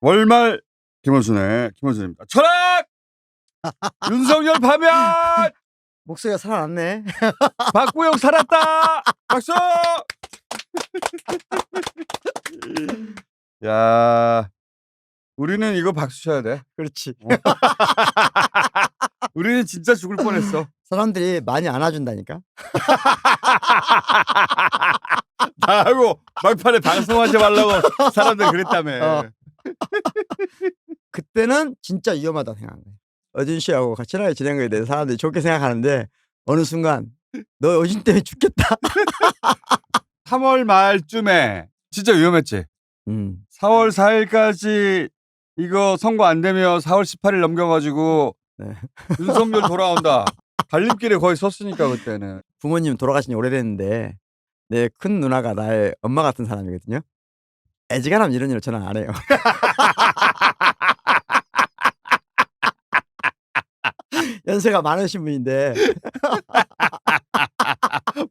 월말 김원준입니다. 철학! 윤석열 파면! 목소리가 살아났네. 박구영 살았다! 박수! 야, 우리는 이거 박수 쳐야 돼. 그렇지. 우리는 진짜 죽을 뻔했어. 사람들이 많이 안아준다니까. 나하고 막판에 방송하지 말라고 사람들 그랬다며. 그때는 진짜 위험하다 생각한 거예요. 어진 씨하고 친하게 지낸 거에 대해서 사람들이 좋게 생각하는데 어느 순간 너 어진 때문에 죽겠다. 3월 말쯤에 진짜 위험했지. 4월 4일까지 이거 선거 안 되면 4월 18일 넘겨가지고 네. 윤석열 돌아온다. 갈림길에 거의 섰으니까 그때는. 부모님 돌아가신 지 오래됐는데 내 큰 누나가 나의 엄마 같은 사람이거든요. 애지간하면 이런 일을 저는 안 해요. 연세가 많으신 분인데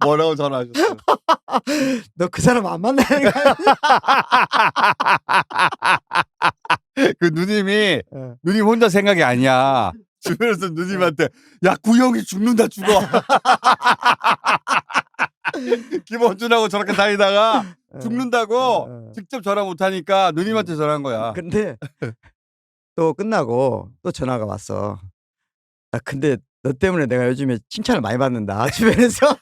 뭐라고 전화하셨어? 너 그 사람 안 만나는 거야? 그 누님이 누님 혼자 생각이 아니야. 주변에서 누님한테 야 구형이 죽는다 죽어. 김원준하고 저렇게 다니다가 죽는다고 직접 전화 못하니까 누님한테 전화한 거야. 근데 또 끝나고 또 전화가 왔어. 아, 근데 너 때문에 내가 요즘에 칭찬을 많이 받는다 주변에서.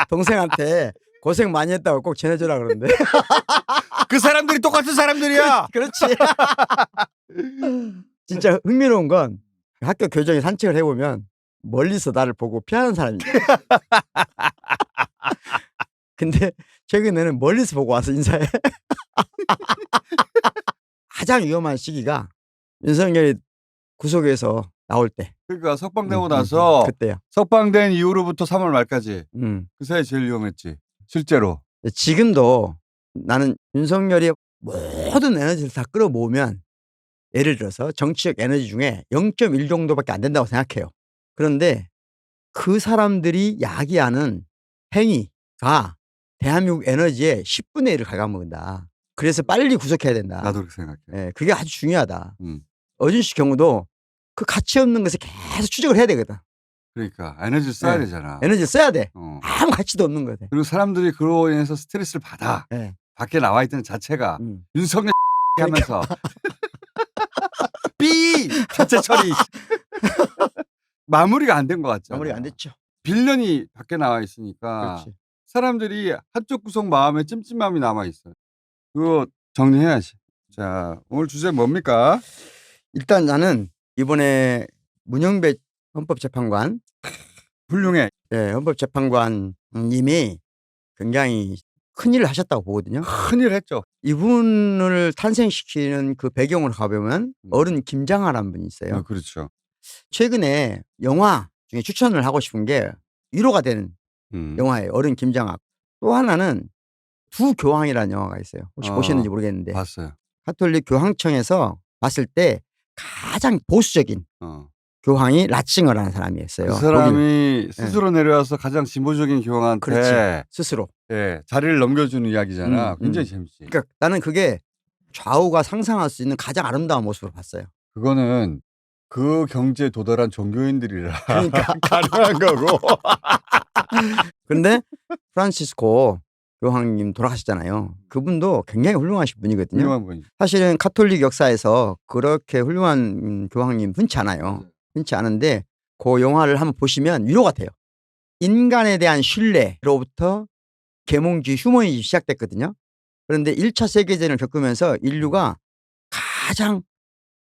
동생한테 고생 많이 했다고 꼭 전해주라 그러는데. 그 사람들이 똑같은 사람들이야. 그렇지. 진짜 흥미로운 건 학교 교정에 산책을 해보면 멀리서 나를 보고 피하는 사람이 있어. 근데 최근에는 멀리서 보고 와서 인사해. 가장 위험한 시기가 윤석열이 구속에서 나올 때. 그러니까 석방되고 나서 그때요. 석방된 이후로부터 3월 말까지 그 사이 제일 위험했지. 실제로. 지금도 나는 윤석열이 모든 에너지를 다 끌어모으면 예를 들어서 정치적 에너지 중에 0.1 정도밖에 안 된다고 생각해요. 그런데 그 사람들이 야기하는 행위가 대한민국 에너지의 10분의 1을 갉아먹는다. 그래서 빨리 구속해야 된다. 나도 그렇게 생각해. 예, 그게 아주 중요하다. 어진 씨 경우도 그 가치 없는 것을 계속 추적을 해야 되거든. 그러니까 에너지를 써야 되잖아. 에너지를 써야 돼. 아무 가치도 없는 거지. 그리고 사람들이 그로 인해서 스트레스를 받아. 밖에 나와 있던 자체가 윤석열 하면서 삐 자체 처리. 마무리가 안 된 것 같죠. 마무리가 안 됐죠. 빌런이 밖에 나와 있으니까 그렇지. 사람들이 한쪽 구석 마음에 찜찜함이 남아 있어요. 그거 정리해야지. 자, 오늘 주제 뭡니까? 일단 나는 이번에 문영배 헌법재판관 훌륭해. 네, 헌법재판관님이 굉장히 큰일을 하셨다고 보거든요. 큰일 했죠. 이분을 탄생시키는 그 배경으로 가보면 어른 김장하라는 분이 있어요. 그렇죠. 최근에 영화 중에 추천을 하고 싶은 게 위로가 되는 영화예요. 어른 김장하. 또 하나는 두 교황이라는 영화가 있어요. 혹시 보셨는지 모르겠는데. 봤어요. 가톨릭 교황청에서 봤을 때 가장 보수적인 교황이 라칭어라는 사람이었어요. 그 사람이 스스로 내려와서 가장 진보적인 교황한테 그렇지. 스스로. 예, 자리를 넘겨주는 이야기잖아. 굉장히 재밌지. 그러니까 나는 그게 좌우가 상상할 수 있는 가장 아름다운 모습으로 봤어요. 그거는 그 경지에 도달한 종교인들이라 그러니까 가능한 거고. 그런데 프란시스코 교황님 돌아가셨잖아요. 그분도 굉장히 훌륭하신 분이거든요. 훌륭한 분이. 사실은 가톨릭 역사에서 그렇게 훌륭한 교황님 흔치 않아요. 흔치 않은데 그 영화를 한번 보시면 위로가 돼요. 인간에 대한 신뢰로부터 계몽주의, 휴머니즘이 시작됐거든요. 그런데 1차 세계대전을 겪으면서 인류가 가장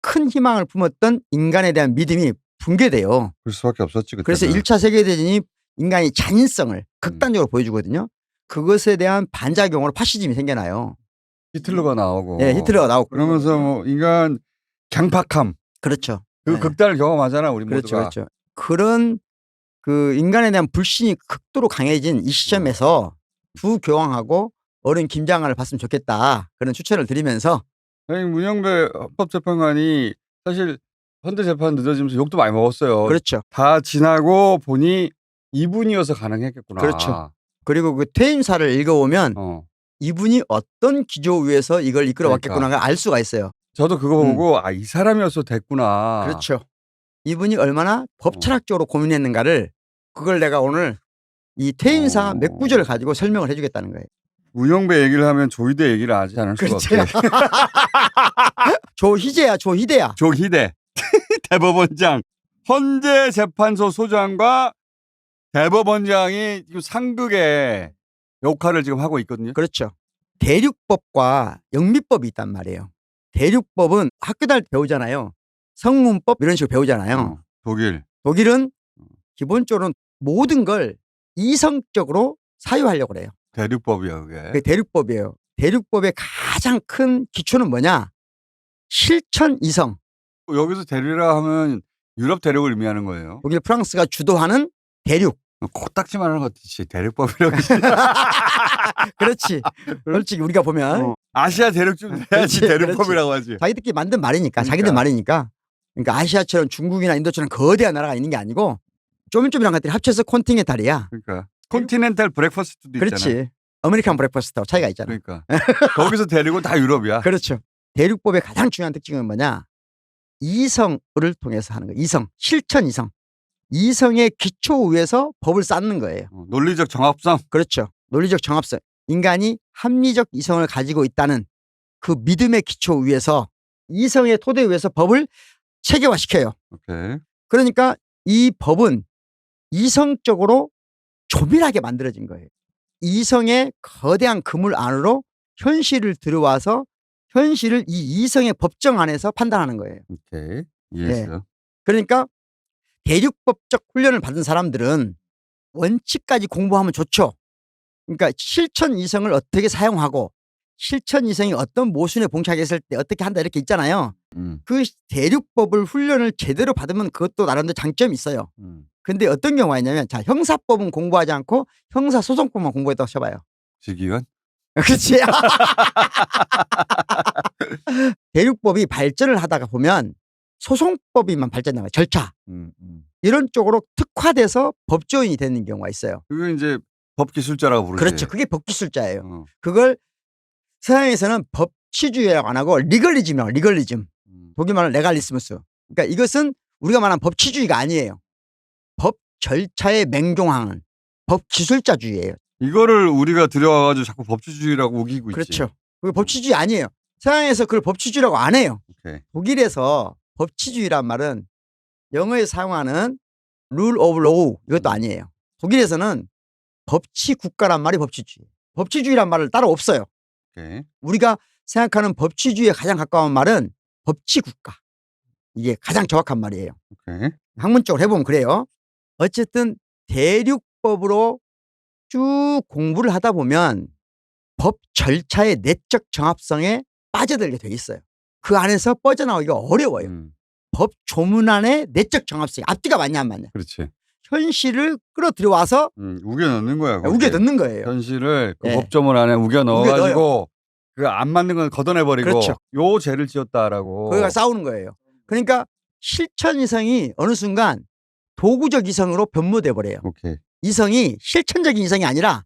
큰 희망을 품었던 인간에 대한 믿음이 붕괴돼요. 그럴 수밖에 없었지. 그때는. 그래서 1차 세계대전이 인간의 잔인성을 극단적으로 보여주거든요. 그것에 대한 반작용으로 파시즘이 생겨나요. 히틀러가 나오고. 네, 히틀러가 나오고. 그러면서 뭐 인간 강팍함. 그렇죠. 그 극단을 경험하잖아, 우리 그렇죠, 모두가. 그렇죠. 그런 그 인간에 대한 불신이 극도로 강해진 이 시점에서 두 교황하고 어른 김장하를 봤으면 좋겠다. 그런 추천을 드리면서. 문영배 헌법재판관이 사실 헌재재판 늦어지면서 욕도 많이 먹었어요. 그렇죠. 다 지나고 보니 이분이어서 가능했겠구나. 그렇죠. 그리고 그 퇴임사를 읽어보면 이분이 어떤 기조 위에서 이걸 이끌어왔겠구나가 알 수가 있어요. 저도 그거 보고 아, 이 사람이어서 됐구나. 그렇죠. 이분이 얼마나 법 철학적으로 고민했는가를 그걸 내가 오늘 이 퇴임사 몇 구절을 가지고 설명을 해주겠다는 거예요. 우영배 얘기를 하면 조희대 얘기를 하지 않을 수가 그렇죠. 없게. 조희재야, 조희대야. 조희대 대법원장, 헌재재판소 소장과 대법원장이 지금 상극의 역할을 지금 하고 있거든요. 그렇죠. 대륙법과 영미법이 있단 말이에요. 대륙법은 학교 다닐 때 배우잖아요. 성문법 이런 식으로 배우잖아요. 독일. 독일은 기본적으로는 모든 걸 이성적으로 사유하려고 그래요. 대륙법이야 그게. 그게 대륙법이에요. 대륙법의 가장 큰 기초는 뭐냐? 실천 이성. 여기서 대륙이라 하면 유럽 대륙을 의미하는 거예요. 독일 프랑스가 주도하는 대륙. 코딱지만 하는 것 같이 대륙법이라고. 그렇지. 솔직히 우리가 보면 아시아 대륙 좀 해야지 그렇지, 대륙법이라고 하지. 자기들끼리 만든 말이니까. 그러니까. 자기들 말이니까. 그러니까 아시아처럼 중국이나 인도처럼 거대한 나라가 있는 게 아니고 쪼밀쪼밀한 것들이 합쳐서 콘티넨탈이야. 그러니까 컨티넨탈 브렉퍼스트도 있잖아. 그렇지. 아메리칸 브렉퍼스트하고 차이가 있잖아. 그러니까 거기서 대륙은 다 유럽이야. 그렇죠. 대륙법의 가장 중요한 특징은 뭐냐? 이성을 통해서 하는 거예요. 이성. 실천 이성. 이성의 기초 위에서 법을 쌓는 거예요. 논리적 정합성. 그렇죠. 논리적 정합성. 인간이 합리적 이성을 가지고 있다는 그 믿음의 기초 위에서 이성의 토대 위에서 법을 체계화시켜요. 오케이. 그러니까 이 법은 이성적으로 조밀하게 만들어진 거예요. 이성의 거대한 그물 안으로 현실을 들어와서 현실을 이 이성의 법정 안에서 판단하는 거예요. 오케이. 이해했어요. 그러니까 대륙법적 훈련을 받은 사람들은 원칙까지 공부하면 좋죠. 그러니까 실천 이성을 어떻게 사용하고 실천 이성이 어떤 모순에 봉착했을 때 어떻게 한다 이렇게 있잖아요. 그 대륙법을 훈련을 제대로 받으면 그것도 나름대로 장점이 있어요. 근데 어떤 경우가 있냐면 자 형사법은 공부하지 않고 형사소송법만 공부했다고 쳐봐요. 직위원? 그렇지. 대륙법이 발전을 하다가 보면 소송법이만 발전하는 거예요. 절차. 이런 쪽으로 특화돼서 법조인이 되는 경우가 있어요. 그게 이제 법기술자라고 부르지. 그렇죠. 그게 법기술자예요. 그걸 서양에서는 법치주의라고 안 하고 리걸리즘이라고 리걸리즘. 독일말은 레갈리스무스. 그러니까 이것은 우리가 말하는 법치주의가 아니에요. 법 절차에 맹종하는 법기술자주의예요. 이거를 우리가 들여와가지고 자꾸 법치주의라고 우기고 있지. 그렇죠. 그게 법치주의 아니에요. 서양에서 그걸 법치주의라고 안 해요. 오케이. 독일에서 법치주의란 말은 영어에 사용하는 rule of law 이것도 아니에요. 독일에서는 법치국가란 말이 법치주의. 법치주의란 말을 따로 없어요. 오케이. 우리가 생각하는 법치주의에 가장 가까운 말은 법치국가. 이게 가장 정확한 말이에요. 오케이. 학문적으로 해보면 그래요. 어쨌든 대륙법으로 쭉 공부를 하다 보면 법 절차의 내적 정합성에 빠져들게 돼 있어요. 그 안에서 빠져나오기가 어려워요. 법 조문 안에 내적 정합성. 앞뒤가 맞냐 안 맞냐. 그렇지. 현실을 끌어들여와서 우겨 넣는 거야. 거기에. 우겨 넣는 거예요. 현실을 그 네. 법조문 안에 우겨 넣어가지고 넣어요. 그 안 맞는 건 걷어내버리고 그렇죠. 요 죄를 지었다라고. 거기가 싸우는 거예요. 그러니까 실천 이성이 어느 순간 도구적 이성으로 변모돼 버려요. 오케이. 이성이 실천적인 이성이 아니라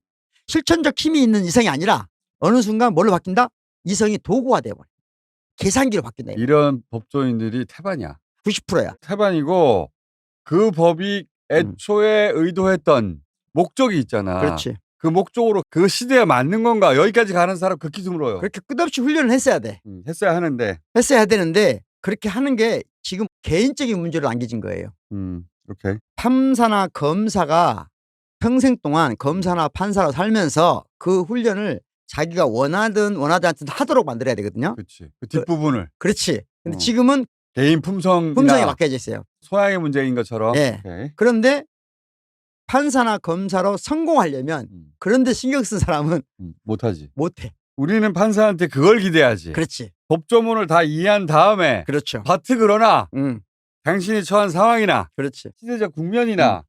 실천적 힘이 있는 이성이 아니라 어느 순간 뭘로 바뀐다? 이성이 도구화 돼 버려. 계산기로 바뀐다. 이런 법조인들이 태반이야. 90%야. 태반이고 그 법이 애초에 의도했던 목적이 있잖아. 그렇지. 그 목적으로 그 시대에 맞는 건가 여기까지 가는 사람 극히 드물어요. 그렇게 끝없이 훈련을 했어야 돼. 했어야 하는데. 했어야 되는데 그렇게 하는 게 지금 개인적인 문제로 남겨진 거예요. 오케이. 판사나 검사가 평생 동안 검사나 판사로 살면서 그 훈련을 자기가 원하든 원하지 않든 하도록 만들어야 되거든요. 그렇지. 그 뒷부분을. 그렇지. 근데 지금은 개인 품성에 맡겨져 있어요. 소양의 문제인 것처럼. 예. 오케이. 그런데 판사나 검사로 성공하려면 그런데 신경 쓴 사람은 못하지. 못해. 우리는 판사한테 그걸 기대하지. 그렇지. 법조문을 다 이해한 다음에 그렇죠. 바트 그러나 응. 당신이 처한 상황이나 그렇지. 시대적 국면이나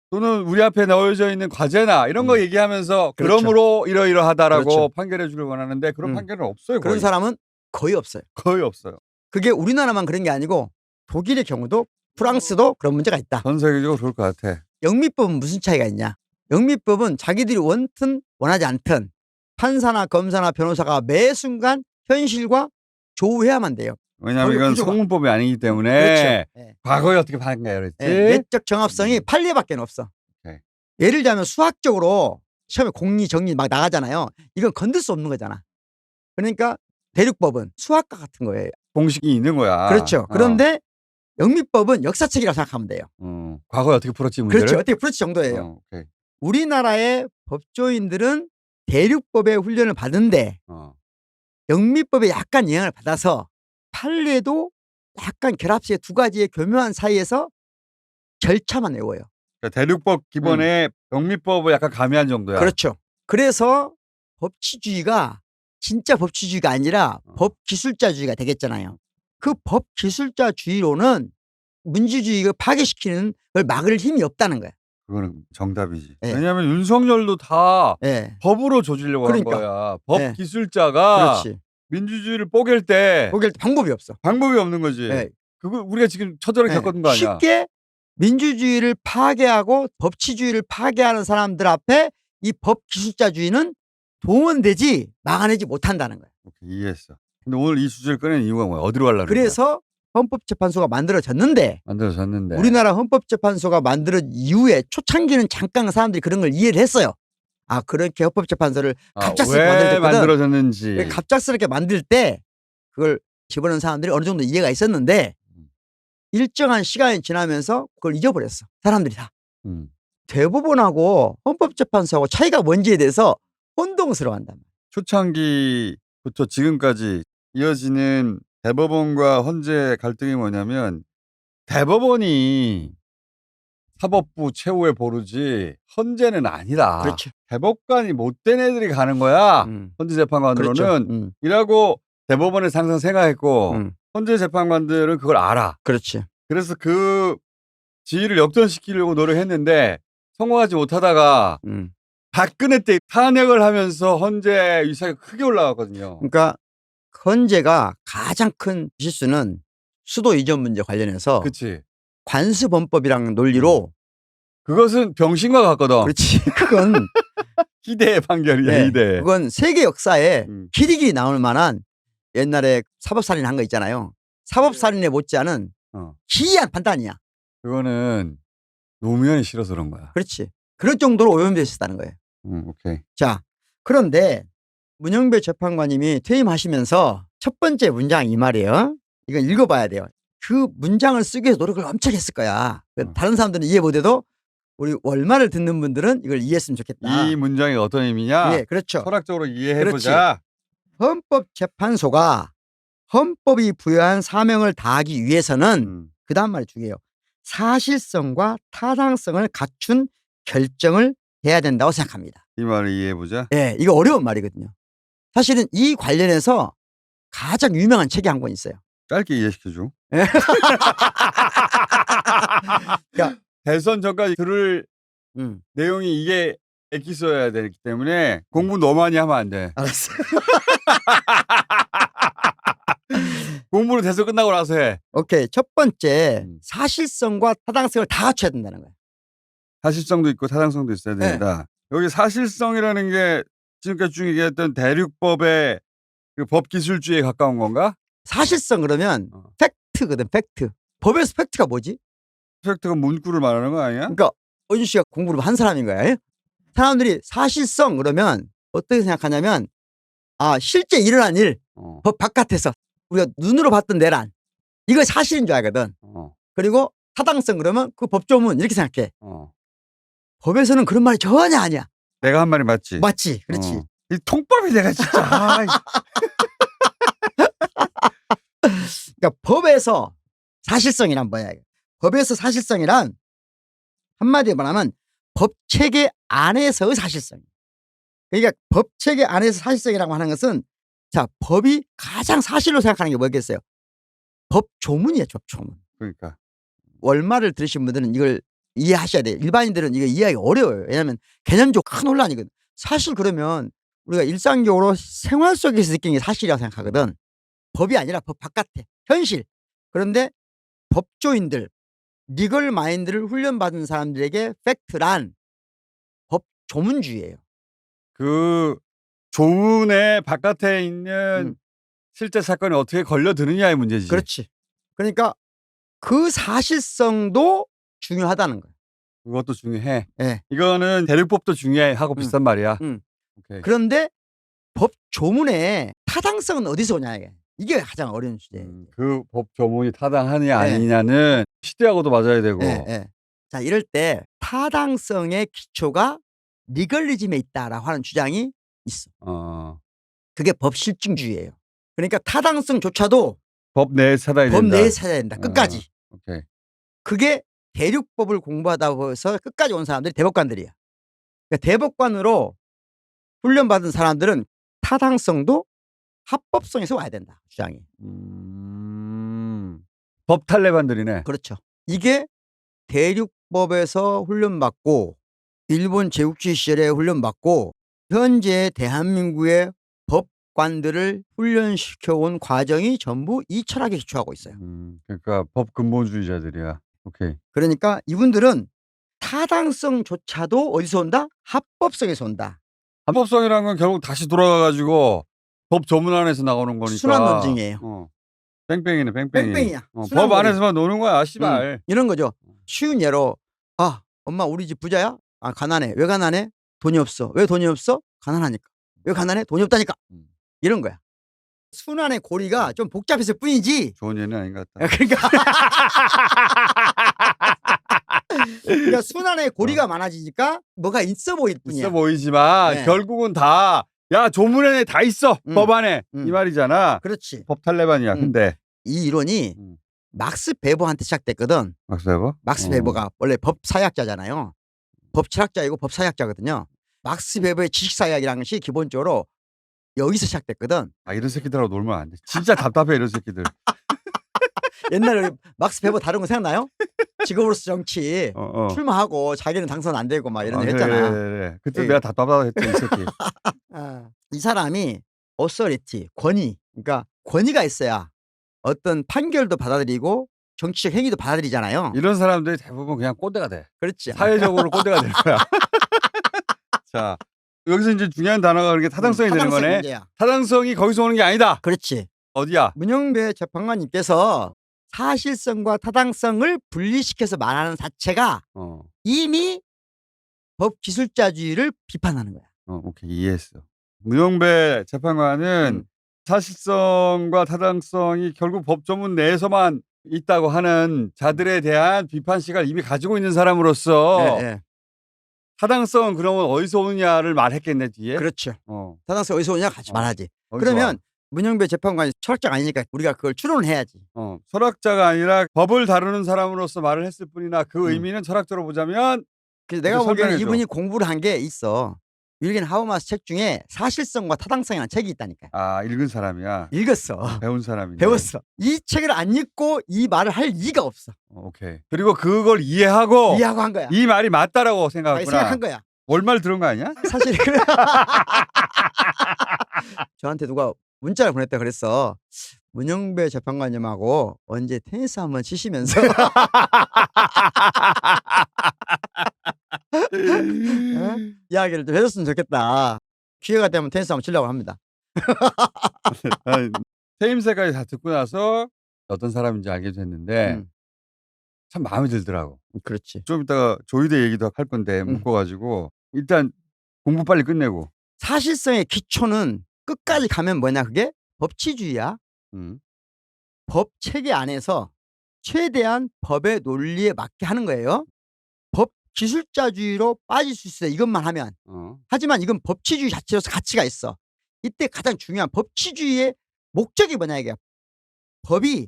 또는 우리 앞에 놓여져 있는 과제나 이런 거 얘기하면서 그렇죠. 그러므로 이러이러하다라고 그렇죠. 판결해 주길 원하는데 그런 판결은 없어요. 그런 거의. 사람은 거의 없어요. 거의 없어요. 그게 우리나라만 그런 게 아니고 독일의 경우도 프랑스도 그런 문제가 있다. 전 세계적으로 그럴 것 같아. 영미법은 무슨 차이가 있냐? 영미법은 자기들이 원든 원하지 않든 판사나 검사나 변호사가 매 순간 현실과 조우해야만 돼요. 왜냐하면 거기 이건 구조가. 성문법이 아니기 때문에 그렇죠. 예. 과거에 어떻게 판가요, 그랬지? 예, 내적 정합성이 판례밖에 없어. 네. 예를 들자면 수학적으로 처음에 공리 정리 막 나가잖아요. 이건 건들 수 없는 거잖아. 그러니까 대륙법은 수학과 같은 거예요. 공식이 있는 거야. 그렇죠. 그런데 영미법은 역사책이라고 생각하면 돼요. 과거에 어떻게 풀었지 문제를? 그렇죠. 어떻게 풀었지 정도예요. 오케이. 우리나라의 법조인들은 대륙법의 훈련을 받은데 영미법에 약간 영향을 받아서 판례도 약간 결합식의 두 가지의 교묘한 사이에서 절차만 외워요. 그러니까 대륙법 기본에 영미법을 약간 가미한 정도야. 그렇죠. 그래서 법치주의가 진짜 법치주의가 아니라 법기술자주의가 되겠잖아요. 그 법기술자주의로는 민주주의가 파괴시키는 걸 막을 힘이 없다는 거야. 그거는 정답이지. 예. 왜냐하면 윤석열도 다 예. 법으로 조지려고 그러니까. 한 거야. 예. 법기술자가 그렇지. 민주주의를 뽀갤 때 거길 방법이 없어. 방법이 없는 거지. 예. 그거 우리가 지금 처절하게 예. 겪었던 거 아니야. 쉽게 민주주의를 파괴하고 법치주의를 파괴하는 사람들 앞에 이 법기술자주의는 동원되지 막아내지 못한다는 거야. 오케이, 이해했어. 근데 오늘 이 주제를 꺼낸 이유가 뭐야? 어디로 가려는 거야? 그래서 헌법재판소가 만들어졌는데 만들어졌는데. 우리나라 헌법재판소가 만들어진 이후에 초창기는 잠깐 사람들이 그런 걸 이해를 했어요. 아, 그렇게 헌법재판소를 갑작스럽게 왜 만들었거든. 만들어졌는지. 갑작스럽게 만들 때 그걸 집어넣은 사람들이 어느 정도 이해가 있었는데 일정한 시간이 지나면서 그걸 잊어버렸어. 사람들이 다. 대법원하고 헌법재판소하고 차이가 뭔지에 대해서 혼동스러워한단 말이야. 초창기부터 지금까지 이어지는 대법원과 헌재 갈등이 뭐냐면 대법원이 사법부 최후의 보루지 헌재는 아니다. 그렇죠. 대법관이 못된 애들이 가는 거야. 헌재 재판관으로는. 그렇죠. 이라고 대법원에 항상 생각했고 헌재 재판관들은 그걸 알아. 그렇지. 그래서 그 지위를 역전시키려고 노력했는데 성공하지 못하다가 박근혜 때 탄핵을 하면서 헌재 위상이 크게 올라갔거든요. 그러니까 헌재가 가장 큰 실수는 수도 이전 문제 관련해서 그렇지. 관수범법이라는 논리로 그것은 병신과 같거든. 그렇지. 그건 희대의 판결이야. 네, 희대. 그건 세계 역사에 길이길이 나올 만한 옛날에 사법살인 한 거 있잖아요. 사법살인에 못지않은 기이한 판단이야. 그거는 노무현이 싫어서 그런 거야. 그렇지. 그럴 정도로 오염되어 있었다는 거예요. 오케이. 자, 그런데 문영배 재판관님이 퇴임하시면서 첫 번째 문장 이 말이에요. 이건 읽어봐야 돼요. 그 문장을 쓰기 위해서 노력을 엄청 했을 거야. 다른 사람들은 이해 못해도 우리 월말을 듣는 분들은 이걸 이해했으면 좋겠다. 이 문장이 어떤 의미냐? 예, 그렇죠. 철학적으로 이해해보자. 헌법재판소가 헌법이 부여한 사명을 다하기 위해서는 그 다음 말이 중요해요. 사실성과 타당성을 갖춘 결정을 해야 된다고 생각합니다. 이 말을 이해해보자. 예, 이거 어려운 말이거든요. 사실은 이 관련해서 가장 유명한 책이 한 권 있어요. 짧게 이해시켜줘. 그러니까 대선 전까지 들을 내용이 이게 엑기스여야 되기 때문에 공부 너무 많이 하면 안 돼. 알았어. 공부는 대선 끝나고 나서 해. 오케이. 첫 번째, 사실성과 타당성을 다 갖춰야 된다는 거예요. 사실성도 있고 타당성도 있어야 된다. 네. 여기 사실성이라는 게 지금까지 쭉 얘기했던 대륙법의 그 법기술주의에 가까운 건가? 사실성 그러면 팩트거든, 팩트. 법에서 팩트가 뭐지? 팩트가 문구를 말하는 거 아니야? 그러니까 어준 씨가 공부를 한 사람인 거야. 예? 사람들이 사실성 그러면 어떻게 생각하냐면 아, 실제 일어난 일, 법 바깥에서 우리가 눈으로 봤던 내란 이거 사실인 줄 알거든. 그리고 타당성 그러면 그 법조문 이렇게 생각해. 법에서는 그런 말이 전혀 아니야. 내가 한 말이 맞지? 맞지. 그렇지. 이 통법이 내가 진짜. 그러니까 법에서 사실성이란 뭐야? 법에서 사실성이란 한마디로 말하면 법체계 안에서의 사실성. 그러니까 법체계 안에서 사실성이라고 하는 것은 자, 법이 가장 사실로 생각하는 게 뭐겠어요? 법조문이에요, 법조문. 그러니까. 월말을 들으신 분들은 이걸 이해하셔야 돼요. 일반인들은 이거 이해하기 어려워요. 왜냐하면 개념적 큰 혼란이거든. 사실 그러면 우리가 일상적으로 생활 속에서 느끼는 게 사실이라고 생각하거든. 법이 아니라 법 바깥에 현실. 그런데 법조인들 리걸 마인드를 훈련받은 사람들에게 팩트란 법 조문주의예요. 그 조문의 바깥에 있는 실제 사건이 어떻게 걸려드느냐의 문제지. 그렇지. 그러니까 그 사실성도 중요하다는 거예요. 그것도 중요해. 예. 이거는 대륙법도 중요하고 비슷한 말이야. 오케이. 그런데 법 조문의 타당성은 어디서 오냐 이게 가장 어려운 주제예요. 그 법 조문이 타당하느냐 예. 아니냐는 시대하고도 맞아야 되고. 예. 자, 이럴 때 타당성의 기초가 리걸리즘에 있다라고 하는 주장이 있어. 그게 법 실증주의예요. 그러니까 타당성조차도 법 내에 찾아야 된다. 법 내에 찾아야 된다. 끝까지. 오케이. 그게 대륙법을 공부하다고 해서 끝까지 온 사람들이 대법관들이야. 그러니까 대법관으로 훈련받은 사람들은 타당성도 합법성에서 와야 된다. 주장이. 법 탈레반들이네. 그렇죠. 이게 대륙법에서 훈련받고 일본 제국주의 시절에 훈련받고 현재 대한민국의 법관들을 훈련시켜온 과정이 전부 이 철학에 기초하고 있어요. 그러니까 법 근본주의자들이야. 오케이. 그러니까 이분들은 타당성조차도 어디서 온다? 합법성에서 온다. 합법성이라는 건 결국 다시 돌아가가지고 법 조문 안에서 나오는 거니까. 순환 논증이에요. 뺑뺑이네, 뺑뺑이. 뺑뺑이야. 법 안에서만 노는 거야, 씨발. 이런 거죠. 쉬운 예로 엄마 우리 집 부자야? 가난해. 왜 가난해? 돈이 없어. 왜 돈이 없어? 가난하니까. 왜 가난해? 돈이 없다니까. 이런 거야. 순환의 고리가 좀 복잡했을 뿐이지. 좋은 예는 아닌 것 같다. 그러니까 순환의 고리가 많아지니까 뭐가 있어 보일 뿐이야. 있어 보이지만 결국은 다 야 조문에 다 있어. 법 안에. 이 말이잖아. 그렇지. 법 탈레반이야. 근데 이 이론이 막스 베버한테 시작됐거든. 막스 베버? 막스 베버가 원래 법사학자잖아요. 법철학자이고 법사학자거든요. 막스 베버의 지식사학이라는 것이 기본적으로 여기서 시작됐거든. 이런 새끼들하고 놀면 안 돼. 진짜 답답해 이런 새끼들. 옛날에 막스 베버 다른 거 생각나요? 직업으로서 정치 출마하고 자기는 당선 안 되고 막 이런 거 했잖아. 그래. 그때 내가 답답하다 했지 이 새끼. 이 사람이 어서리티 권위, 그러니까 권위가 있어야 어떤 판결도 받아들이고 정치적 행위도 받아들이잖아요. 이런 사람들이 대부분 그냥 꼰대가 돼. 그렇지. 사회적으로 꼰대가 될 거야. 자, 여기서 이제 중요한 단어가 그렇게 타당성이 되는 거네. 문제야. 타당성이 거기서 오는 게 아니다. 그렇지. 어디야? 문영배 재판관님께서 사실성과 타당성을 분리시켜서 말하는 자체가 이미 법기술자주의를 비판하는 거야. 오케이, 이해했어. 문영배 재판관은 사실성과 타당성이 결국 법 조문 내에서만 있다고 하는 자들에 대한 비판 시각을 이미 가지고 있는 사람으로서 타당성은 그러면 어디서 오느냐를 말했겠네 뒤에. 그렇죠. 타당성 어디서 오느냐 같이 말하지. 그러면 문영배 재판관이 철학자가 아니니까 우리가 그걸 추론을 해야지. 철학자가 아니라 법을 다루는 사람으로서 말을 했을 뿐이나 그 의미는 철학적으로 보자면. 그래서 내가 보기에는 이분이 공부를 한 게 있어. 윌겐 하버마스 책 중에 사실성과 타당성이라는 책이 있다니까. 읽은 사람이야. 읽었어. 배운 사람이네. 배웠어. 이 책을 안 읽고 이 말을 할 리가 없어. 오케이. 그리고 그걸 이해하고 한 거야. 이 말이 맞다라고 생각했구나. 생각한 거야. 월말 들은 거 아니야? 사실 그래. 저한테 누가 문자를 보냈다 그랬어. 문영배 재판관님하고 언제 테니스 한번 치시면서 이야기를 좀 해줬으면 좋겠다. 기회가 되면 테니스 한번 치려고 합니다. 퇴임새까지 다 듣고 나서 어떤 사람인지 알게 됐는데 참 마음에 들더라고. 그렇지. 좀 이따가 조의대 얘기도 할 건데 묶어가지고 일단 공부 빨리 끝내고. 사실성의 기초는 끝까지 가면 뭐냐 그게 법치주의야. 법 체계 안에서 최대한 법의 논리에 맞게 하는 거예요. 법 기술자주의로 빠질 수 있어요. 이것만 하면. 하지만 이건 법치주의 자체로서 가치가 있어. 이때 가장 중요한 법치주의의 목적이 뭐냐 이게. 법이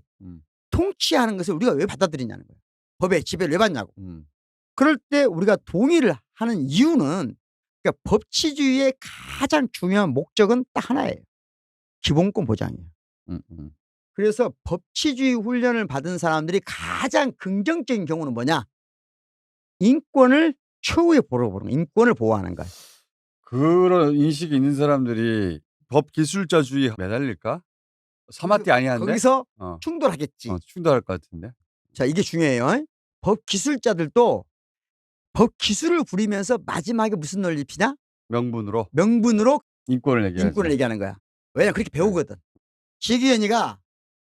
통치하는 것을 우리가 왜 받아들이냐는 거예요. 법의 지배를 왜 받냐고. 그럴 때 우리가 동의를 하는 이유는 그러니까 법치주의의 가장 중요한 목적은 딱 하나예요. 기본권 보장이에요. 그래서 법치주의 훈련을 받은 사람들이 가장 긍정적인 경우는 뭐냐? 인권을 최후에 보는 거예요. 인권을 보호하는 거예요. 그런 인식이 있는 사람들이 법 기술자주의 매달릴까? 사마띠 아니한데? 거기서 충돌하겠지. 충돌할 것 같은데. 자, 이게 중요해요. 법 기술자들도 법 기술을 부리면서 마지막에 무슨 논리 피냐? 명분으로 인권을 얘기하지. 인권을 얘기하는 거야. 왜냐면 그렇게 배우거든. 지기현이가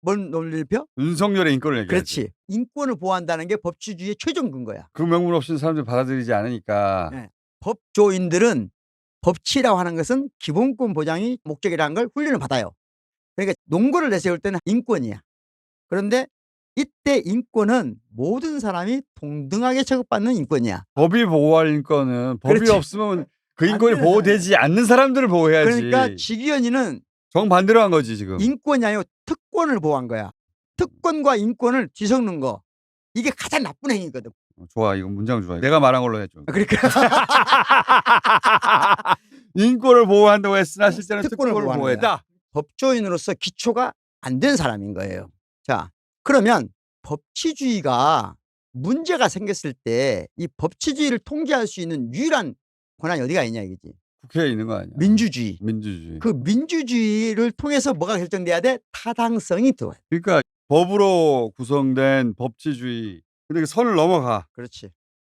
뭔 논리를 펴? 윤석열의 인권을 얘기하지. 그렇지. 인권을 보호한다는 게 법치주의의 최종 근거야. 그 명분 없이는 사람들이 받아들이지 않으니까. 네. 법조인들은 법치라고 하는 것은 기본권 보장이 목적이라는 걸 훈련을 받아요. 그러니까 논거를 내세울 때는 인권이야. 그런데 이때 인권은 모든 사람이 동등하게 취급받는 인권이야. 법이 보호할 인권은 법이 그렇지. 없으면 그 인권이 되는 보호되지 않는 사람들을 보호해야지. 그러니까 지기현이는 정반대로 한 거지 지금. 인권이 아니고 특권을 보호한 거야. 특권과 인권을 뒤섞는 거. 이게 가장 나쁜 행위거든. 좋아. 이거 문장 좋아. 내가 말한 걸로 해줘. 그러니까 인권을 보호한다고 했으나 실제는 특권을 특권을 보호하는 보호했다. 법조인으로서 기초가 안 된 사람인 거예요. 자, 그러면 법치주의가 문제가 생겼을 때 이 법치주의를 통제할 수 있는 유일한 권한이 어디가 있냐 이거지. 국회에 있는 거 아니야. 민주주의. 민주주의. 그 민주주의를 통해서 뭐가 결정돼야 돼? 타당성이 들어와요. 그러니까 법으로 구성된 법치주의. 근데 그 선을 넘어가. 그렇지.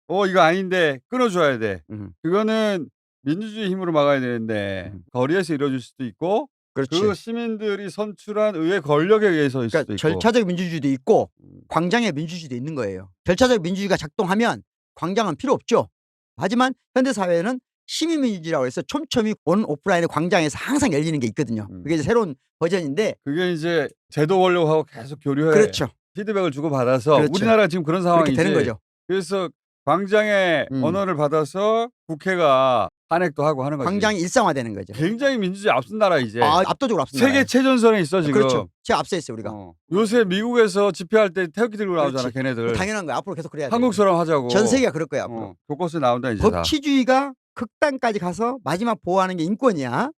이거 아닌데 끊어줘야 돼. 음, 그거는 민주주의 힘으로 막아야 되는데 거리에서 이루어질 수도 있고 그렇지. 그 시민들이 선출한 의회 권력에 의해서일 수도 그러니까 있고. 절차적 민주주의도 있고 광장의 민주주의도 있는 거예요. 절차적 민주주의가 작동하면 광장은 필요 없죠. 하지만 현대사회는 시민민주주의라고 해서 촘촘히 온 오프라인의 광장에서 항상 열리는 게 있거든요. 그게 이제 새로운 버전인데. 그게 이제 제도 권력하고 계속 교류해. 그렇죠. 피드백을 주고받아서. 그렇죠. 우리나라가 지금 그런 그렇게 상황이지. 되는 거죠. 그래서 광장의 언어를 받아서 국회가 탄핵도 하고 하는 거지. 광장이 일상화되는 거죠. 굉장히 민주주의 앞선 나라 이제. 압도적으로 앞선다. 세계 최전선에 있어 지금. 그렇죠. 제가 앞서 있어요 우리가. 요새 미국에서 집회할 때 태극기 들고 나오잖아. 그렇지. 걔네들. 당연한 거야. 앞으로 계속 그래야 돼. 한국처럼 하자고. 전 세계가 그럴 거야 앞으로. 교과서에 나온다 이제 다. 법치주의가 극단까지 가서 마지막 보호하는 게 인권이야.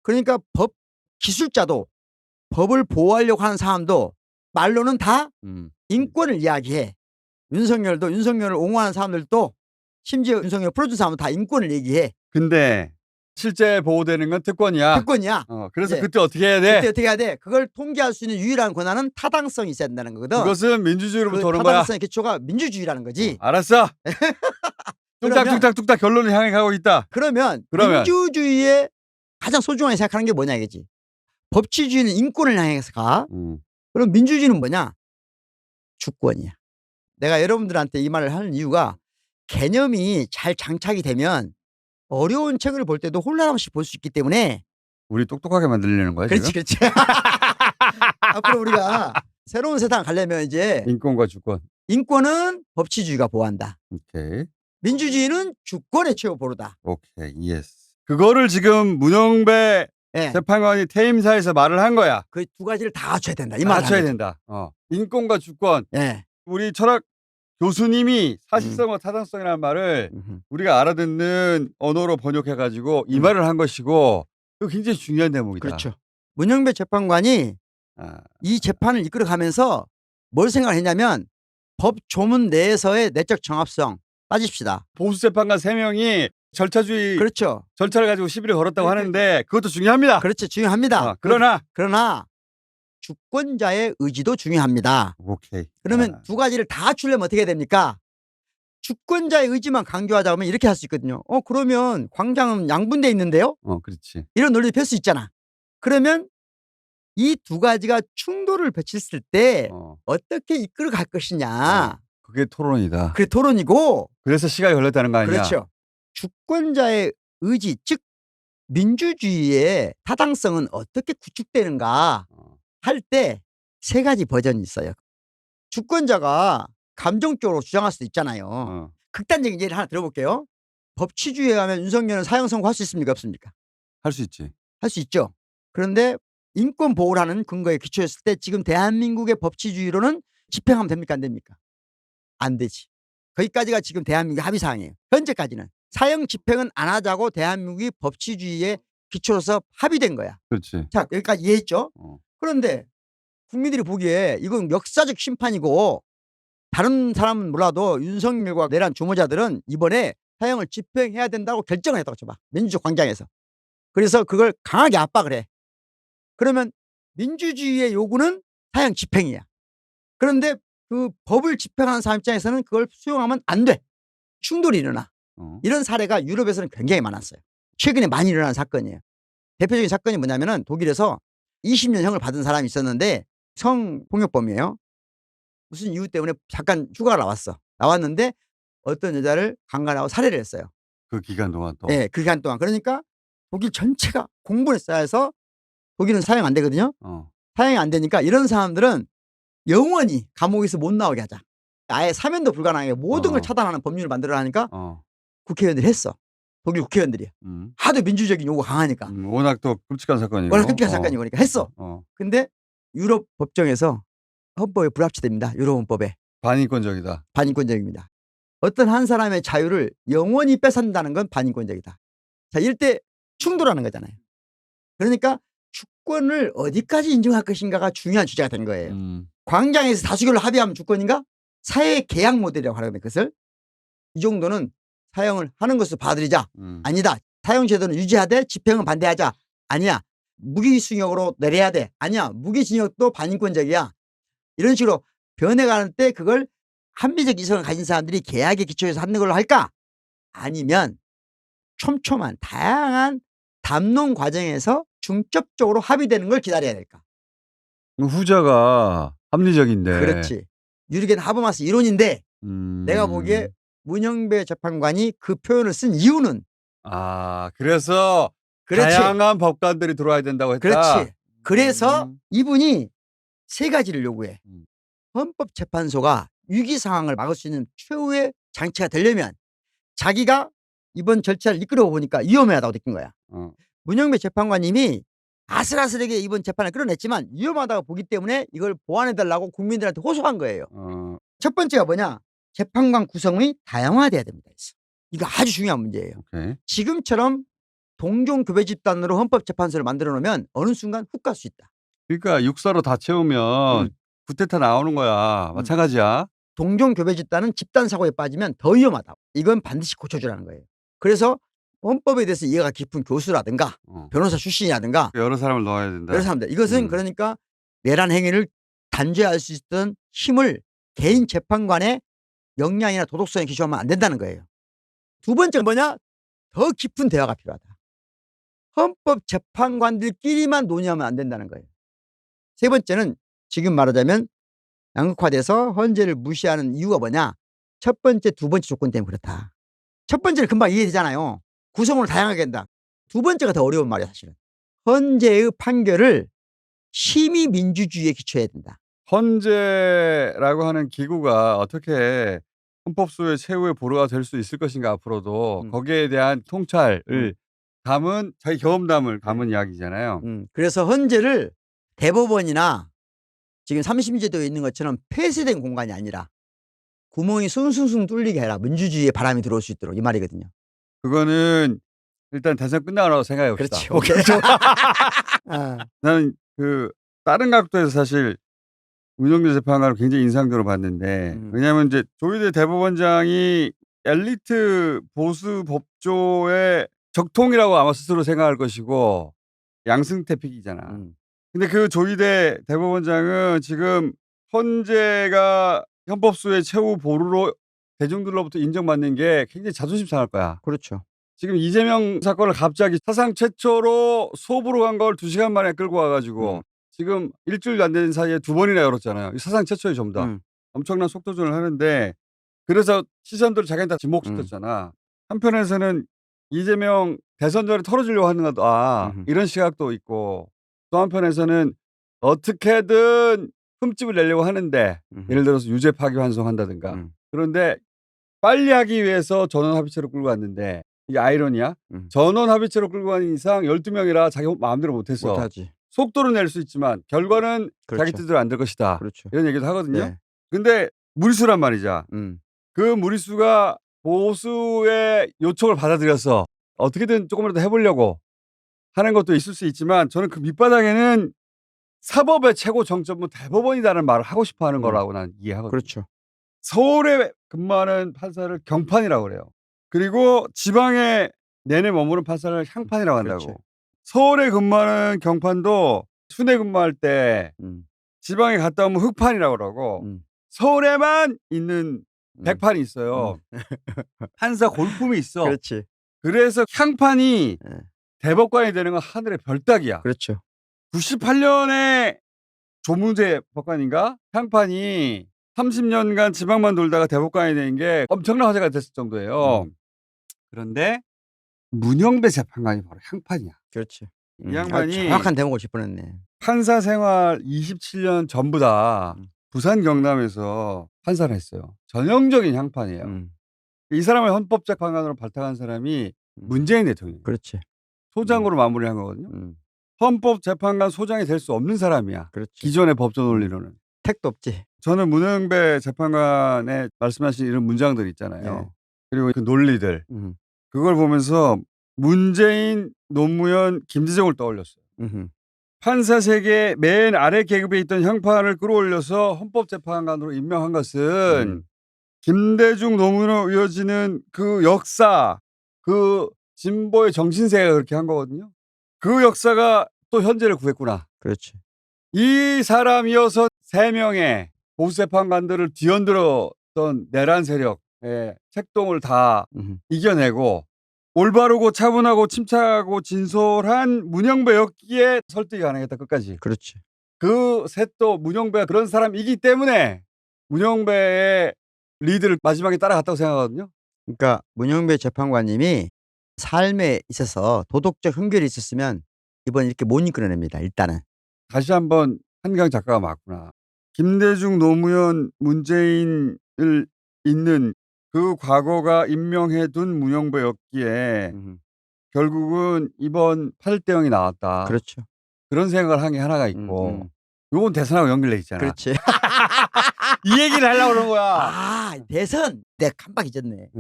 그러니까 법 기술자도 법을 보호하려고 하는 사람도 말로는 다 인권을 이야기해. 윤석열을 옹호하는 사람들도 심지어 윤석열 프로듀서하면 다 인권을 얘기해. 근데 실제 보호되는 건 특권이야. 특권이야. 그래서 네. 그때 어떻게 해야 돼? 그때 어떻게 해야 돼? 그걸 통제할 수 있는 유일한 권한은 타당성이 있어야 된다는 거거든. 그것은 민주주의로부터 오는 그 거야. 타당성의 기초가 민주주의라는 거지. 알았어. 그러면- 뚝딱뚝딱 결론을 향해 가고 있다. 그러면 민주주의의 가장 소중하게 생각하는 게 뭐냐 이거지. 법치주의는 인권을 향해서 가. 그럼 민주주의는 뭐냐? 주권이야. 내가 여러분들한테 이 말을 하는 이유가 개념이 잘 장착이 되면 어려운 책을 볼 때도 혼란 없이 볼 수 있기 때문에. 우리 똑똑하게 만들려는 거야 그렇지 지금? 그렇지. 앞으로 우리가 새로운 세상 가려면 이제 인권과 주권. 인권은 법치주의가 보호한다. 오케이. 민주주의는 주권의 최후 보루다. 오케이. 예스. 그거를 지금 문영배 예. 재판관이 퇴임사에서 말을 한 거야. 그 두 가지를 다 갖춰야 된다. 이 말을 맞춰야 하는 된다. 인권과 주권. 거죠. 예. 우리 철학 교수님이 사실성과 타당성이라는 말을 우리가 알아듣는 언어로 번역해가지고 이 말을 한 것이고 이거 굉장히 중요한 대목이다. 그렇죠. 문영배 재판관이 아, 이 재판을 이끌어가면서 뭘 생각했냐면 법 조문 내에서의 내적 정합성 빠집시다. 보수 재판관 3명이 절차주의 그렇죠. 절차를 가지고 시비를 걸었다고 하는데 그것도 중요합니다. 그렇죠. 중요합니다. 그러나 주권자의 의지도 중요합니다. 오케이. 그러면 두 가지를 다 갖추려면 어떻게 해야 됩니까? 주권자의 의지만 강조하자 면 이렇게 할 수 있거든요. 그러면 광장은 양분돼 있는데요? 그렇지. 이런 논리를 펼 수 있잖아. 그러면 이 두 가지가 충돌을 펼쳤을 때 어떻게 이끌어 갈 것이냐. 그게 토론이다. 그게 토론이고. 그래서 시간이 걸렸다는 거 아니야? 그렇죠. 주권자의 의지, 즉 민주주의의 타당성은 어떻게 구축되는가 할 때 세 가지 버전이 있어요. 주권자가 감정적으로 주장할 수도 있잖아요. 극단적인 예를 하나 들어볼게요. 법치주의에 가면 윤석열은 사형 선고할 수 있습니까? 없습니까? 할 수 있지. 할 수 있죠. 그런데 인권 보호라는 근거에 기초했을 때 지금 대한민국의 법치주의로는 집행하면 됩니까? 안 됩니까? 안 되지. 거기까지가 지금 대한민국의 합의사항이에요. 현재까지는. 사형 집행은 안 하자고 대한민국이 법치주의의 기초로서 합의된 거야. 그렇지. 자, 여기까지 이해했죠? 그런데 국민들이 보기에 이건 역사적 심판이고 다른 사람은 몰라도 윤석열과 내란 주모자들은 이번에 사형을 집행해야 된다고 결정을 했다고 쳐봐. 민주주의 광장에서. 그래서 그걸 강하게 압박을 해. 그러면 민주주의의 요구는 사형 집행이야. 그런데 그 법을 집행하는 사람 입장에서는 그걸 수용하면 안 돼. 충돌이 일어나. 이런 사례가 유럽에서는 굉장히 많았어요. 최근에 많이 일어난 사건이에요. 대표적인 사건이 뭐냐면은 독일에서 20년형을 받은 사람이 있었는데 성폭력범이에요. 무슨 이유 때문에 잠깐 휴가가 나왔어. 나왔는데 어떤 여자를 강간하고 살해를 했어요. 그 기간 동안 또. 예, 그 기간 동안. 그러니까 독일 전체가 공분에 쌓여서 독일은 사형 안 되거든요. 어. 사형이 안 되니까 이런 사람들은 영원히 감옥에서 못 나오게 하자. 아예 사면도 불가능하게 모든 걸 어. 차단하는 법률을 만들어 하니까 어. 국회의원들이 했어. 독일 국회의원들이. 하도 민주적인 요구가 강하니까. 워낙 또 끔찍한 사건이고. 워낙 끔찍한 사건이고 그러니까 했어. 어. 근데 유럽 법정에서 헌법에 불합치됩니다. 유럽 헌법에. 반인권적이다. 반인권적입니다. 어떤 한 사람의 자유를 영원히 뺏어간다는 건 반인권적이다. 자, 이럴 때 충돌하는 거잖아요. 그러니까 주권을 어디까지 인정할 것인가가 중요한 주제가 된 거예요. 광장에서 다수결로 합의하면 주권인가? 사회 계약 모델이라고 하거든요. 그것을. 이 정도는 사형을 하는 것으로 받아들이자. 아니다. 사형 제도는 유지하되 집행은 반대하자. 아니야. 무기징역으로 내려야 돼. 아니야. 무기징역도 반인권적이야. 이런 식으로 변해가는 때 그걸 합리적 이성을 가진 사람들이 계약에 기초해서 하는 걸로 할까? 아니면 촘촘한 다양한 담론 과정에서 중첩적으로 합의되는 걸 기다려야 될까? 후자가 합리적인데. 그렇지. 유리겐 하버마스 이론인데 내가 보기에 문영배 재판관이 그 표현을 쓴 이유는 그래서 그렇지. 다양한 법관들이 들어와야 된다고 했다. 그렇지. 그래서 이분이 세 가지를 요구해. 헌법재판소가 위기 상황을 막을 수 있는 최후의 장치가 되려면 자기가 이번 절차를 이끌어 보니까 위험하다고 느낀 거야. 문영배 재판관님이 아슬아슬하게 이번 재판을 끌어냈지만 위험하다고 보기 때문에 이걸 보완해달라고 국민들한테 호소한 거예요. 첫 번째가 뭐냐? 재판관 구성이 다양화돼야 됩니다. 이거 아주 중요한 문제예요. 오케이. 지금처럼 동종 교배 집단으로 헌법재판소를 만들어 놓으면 어느 순간 훅 갈 수 있다. 그러니까 육사로 다 채우면 구테타 나오는 거야. 마찬가지야. 동종 교배 집단은 집단 사고에 빠지면 더 위험하다. 이건 반드시 고쳐주라는 거예요. 그래서 헌법에 대해서 이해가 깊은 교수라든가 변호사 출신이라든가 여러 사람을 넣어야 된다. 여러 사람들. 이것은 그러니까 내란 행위를 단죄할 수 있던 힘을 개인 재판관의 역량이나 도덕성에 기초하면 안 된다는 거예요. 두 번째가 뭐냐? 더 깊은 대화가 필요하다. 헌법 재판관들끼리만 논의하면 안 된다는 거예요. 세 번째는 지금 말하자면 양극화돼서 헌재를 무시하는 이유가 뭐냐? 첫 번째, 두 번째 조건 때문에 그렇다. 첫 번째는 금방 이해되잖아요. 구성을 다양하게 한다. 두 번째가 더 어려운 말이야 사실은. 헌재의 판결을 심의 민주주의에 기초해야 된다. 헌재라고 하는 기구가 어떻게 헌법소의 최후의 보루가 될 수 있을 것인가 앞으로도 거기에 대한 통찰을 담은 자기 경험담을 담은 이야기잖아요. 그래서 헌재를 대법원이나 지금 3심제도에 있는 것처럼 폐쇄된 공간이 아니라 구멍이 숭숭숭 뚫리게 해라. 민주주의의 바람이 들어올 수 있도록 이 말이거든요. 그거는 일단 대선 끝나고 생각해 봅시다. 그렇지. 오케이. 나는 다른 각도에서 사실 문영배 재판관을 굉장히 인상적으로 봤는데 왜냐하면 이제 조희대 대법원장이 엘리트 보수 법조의 적통이라고 아마 스스로 생각할 것이고 양승태 픽이잖아. 근데 그 조희대 대법원장은 지금 헌재가 헌법소의 최후 보루로 대중들로부터 인정받는 게 굉장히 자존심 상할 거야. 그렇죠. 지금 이재명 사건을 갑자기 사상 최초로 소부로 간 걸 2시간 만에 끌고 와가지고 지금 일주일도 안 되는 사이에 2번이나 열었잖아요. 사상 최초의 전부 다. 엄청난 속도전을 하는데 그래서 시선들을 자기한테 다 지목시켰잖아. 한편에서는 이재명 대선 전에 털어주려고 하는 거다. 이런 시각도 있고 또 한편에서는 어떻게든 흠집을 내려고 하는데 예를 들어서 유죄 파기환송한다든가 그런데 빨리 하기 위해서 전원 합의체로 끌고 왔는데 이게 아이러니야. 전원 합의체로 끌고 가는 이상 12명이라 자기 마음대로 못해서 못하지. 속도를 낼 수 있지만 결과는 그렇죠. 자기 뜻대로 안 될 것이다. 그렇죠. 이런 얘기도 하거든요. 네. 근데 무리수란 말이죠. 그 무리수가 보수의 요청을 받아들여서 어떻게든 조금이라도 해보려고 하는 것도 있을 수 있지만 저는 그 밑바닥에는 사법의 최고 정점은 대법원이라는 말을 하고 싶어 하는 거라고 나는 이해하거든요. 그렇죠. 서울에 근무하는 판사를 경판이라고 그래요. 그리고 지방에 내내 머무는 판사를 향판이라고 한다고. 그렇지. 서울에 근무하는 경판도 순회 근무할 때 지방에 갔다 오면 흑판이라고 그러고 서울에만 있는 백판이 있어요. 판사 골품이 있어. 그렇지. 그래서 향판이 예. 대법관이 되는 건 하늘의 별따기야. 그렇죠. 98년에 조문재 법관인가? 향판이 30년간 지방만 돌다가 대법관이 된 게 엄청난 화제가 됐을 정도예요. 그런데 문영배 재판관이 바로 향판이야. 그렇지. 이 양반이 정확한 대목을 짚어냈네. 판사 생활 27년 전부 다 음. 부산 경남에서 판사를 했어요. 전형적인 향판이에요. 이 사람을 헌법재판관으로 발탁한 사람이 문재인 대통령. 그렇지. 소장으로 마무리를 한 거거든요. 음. 헌법재판관 소장이 될 수 없는 사람이야. 그렇지. 기존의 법조 논리로는. 택도 없지. 저는 문영배 재판관의 말씀하신 이런 문장들 있잖아요. 네. 그리고 그 논리들. 그걸 보면서 문재인, 노무현, 김대중을 떠올렸어요. 판사 세계 맨 아래 계급에 있던 향판을 끌어올려서 헌법재판관으로 임명한 것은 김대중, 노무현으로 이어지는 그 역사, 그 진보의 정신세가 그렇게 한 거거든요. 그 역사가 또 현재를 구했구나. 그렇지. 이 사람이어서 3명의 보수재판관들을 뒤흔들었던 내란 세력의 책동을 다 이겨내고 올바르고 차분하고 침착하고 진솔한 문영배였기에 설득이 가능했다 끝까지. 그렇지. 그 셋도 문영배가 그런 사람이기 때문에 문영배의 리드를 마지막에 따라갔다고 생각하거든요. 그러니까 문영배 재판관님이 삶에 있어서 도덕적 흥결이 있었으면 이번 이렇게 못 이끌어냅니다. 일단은. 다시 한번 한강 작가가 맞구나. 김대중, 노무현, 문재인을 잇는 그 과거가 임명해둔 문영배였기에 결국은 이번 8대 0이 나왔다. 그렇죠. 그런 생각을 한 게 하나가 있고 요건 대선하고 연결돼 있잖아. 그렇지. 이 얘기를 하려고 그런 거야. 아, 대선. 내가 깜빡 잊었네.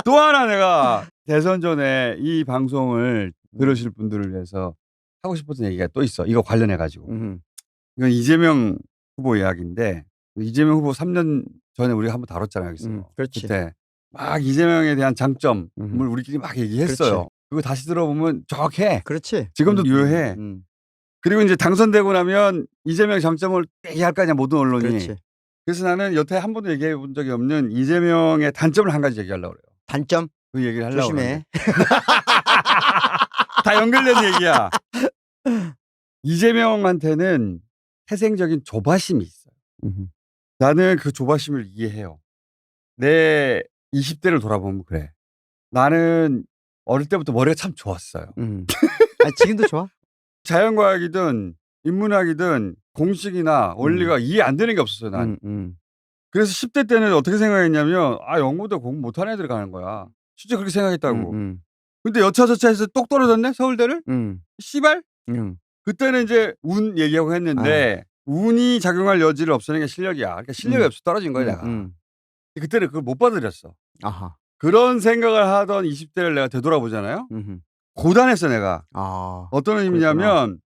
또 하나 내가 대선 전에 이 방송을 들으실 분들을 위해서 하고 싶었던 얘기가 또 있어. 이거 관련해 가지고. 이건 이재명 후보 이야기인데 이재명 후보 3년 전에 우리가 한번 다뤘잖아요. 여기서. 그렇지. 그때 막 이재명에 대한 장점을 우리끼리 막 얘기했어요. 그렇지. 그거 다시 들어보면 정확해. 그렇지. 지금도 유효해. 그리고 이제 당선되고 나면 이재명 장점을 얘기할 거 아니야 모든 언론이. 그렇지. 그래서 나는 여태 한 번도 얘기해 본 적이 없는 이재명의 단점을 한 가지 얘기하려고 그래요. 단점? 그 얘기를 하려고 조심해. 다 연결된 얘기야. 이재명한테는 태생적인 조바심이 있어요. 나는 그 조바심을 이해해요. 내 20대를 돌아보면 그래. 나는 어릴 때부터 머리가 참 좋았어요. 아니, 지금도 좋아? 자연과학이든 인문학이든 공식이나 원리가 이해 안 되는 게 없었어요. 난. 그래서 10대 때는 어떻게 생각했냐면 연구대 공부 못하는 애들이 가는 거야. 진짜 그렇게 생각했다고. 근데 여차저차해서 똑 떨어졌네 서울대를? 씨발? 그때는 이제 운 얘기하고 했는데 운이 작용할 여지를 없애는 게 실력이야. 그러니까 실력이 없어 떨어진 거야 내가. 그때는 그걸 못 받아들였어. 아하. 그런 생각을 하던 20대를 내가 되돌아보잖아요. 고단했어 내가. 어떤 의미냐면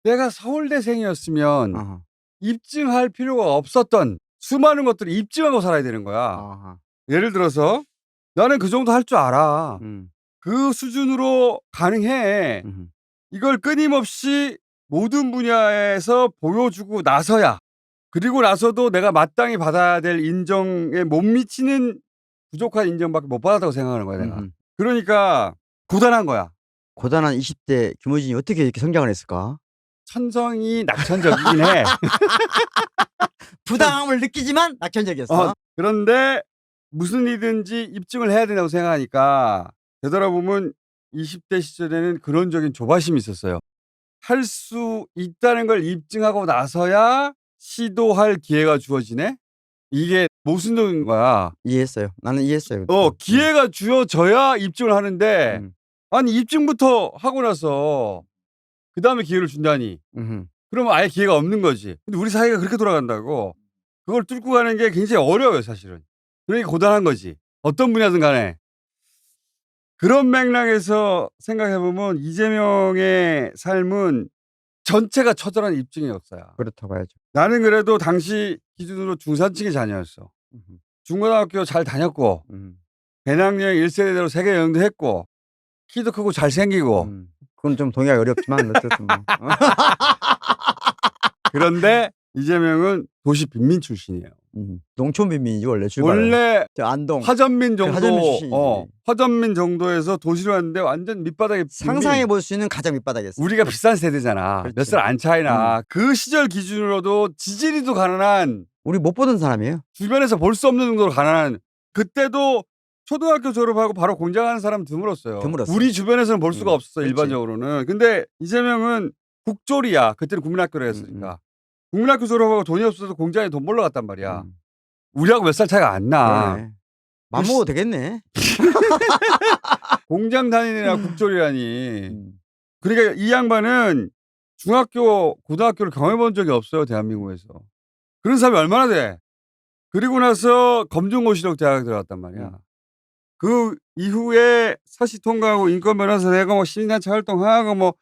내가 서울대생이었으면 입증할 필요가 없었던 수많은 것들을 입증하고 살아야 되는 거야. 예를 들어서 나는 그 정도 할 줄 알아. 그 수준으로 가능해. 이걸 끊임없이 모든 분야에서 보여주고 나서야 그리고 나서도 내가 마땅히 받아야 될 인정에 못 미치는 부족한 인정밖에 못 받았다고 생각하는 거야 내가. 그러니까 고단한 거야. 고단한 20대 김어준이 어떻게 이렇게 성장을 했을까? 천성이 낙천적이긴 해. 부당함을 느끼지만 낙천적이었어. 그런데 무슨 일이든지 입증을 해야 된다고 생각하니까 되돌아보면 20대 시절에는 그런적인 조바심이 있었어요. 할 수 있다는 걸 입증하고 나서야 시도할 기회가 주어지네? 이게 모순적인 거야. 이해했어요. 나는 이해했어요. 기회가 주어져야 입증을 하는데 아니 입증부터 하고 나서 그 다음에 기회를 준다니. 그러면 아예 기회가 없는 거지. 근데 우리 사회가 그렇게 돌아간다고. 그걸 뚫고 가는 게 굉장히 어려워요 사실은. 그러니까 고단한 거지. 어떤 분야든 간에. 그런 맥락에서 생각해보면 이재명의 삶은 전체가 처절한 입증의 역사야. 그렇다고 봐야죠. 나는 그래도 당시 기준으로 중산층의 자녀였어. 중고등학교 잘 다녔고 배낭여행 1세대로 세계 여행도 했고 키도 크고 잘생기고 그건 좀 동의하기 어렵지만 어쨌든 뭐. 그런데 이재명은 도시 빈민 출신이에요. 농촌 빈민이지 원래 출발은. 원래 저 안동. 화전민 정도, 화전민 출신이지. 화전민 정도에서 도시로 왔는데 완전 밑바닥에 상상해 볼 수 있는 가장 밑바닥이었어. 우리가 비싼 세대잖아. 그렇지. 몇 살 안 차이나. 그 시절 기준으로도 지지리도 가난한, 우리 못 보던 사람이에요. 주변에서 볼 수 없는 정도로 가난한, 그때도 초등학교 졸업하고 바로 공장하는 사람 드물었어요. 드물었어. 우리 주변에서는 볼 수가 없었어, 그렇지. 일반적으로는. 근데 이재명은 국졸이야. 그때는 국민학교로 했으니까. 국민학교 졸업하고 돈이 없어서 공장에 돈 벌러 갔단 말이야. 우리하고 몇 살 차이가 안 나. 그러네. 맘먹어도 되겠네. 공장 다니느라 국졸이라니. 그러니까 이 양반은 중학교, 고등학교를 경험해본 적이 없어요, 대한민국에서. 그런 사람이 얼마나 돼? 그리고 나서 검정고시록 대학에 들어갔단 말이야. 그 이후에 사시 통과하고 인권 변호사 되고 뭐 시민단체 활동하고 뭐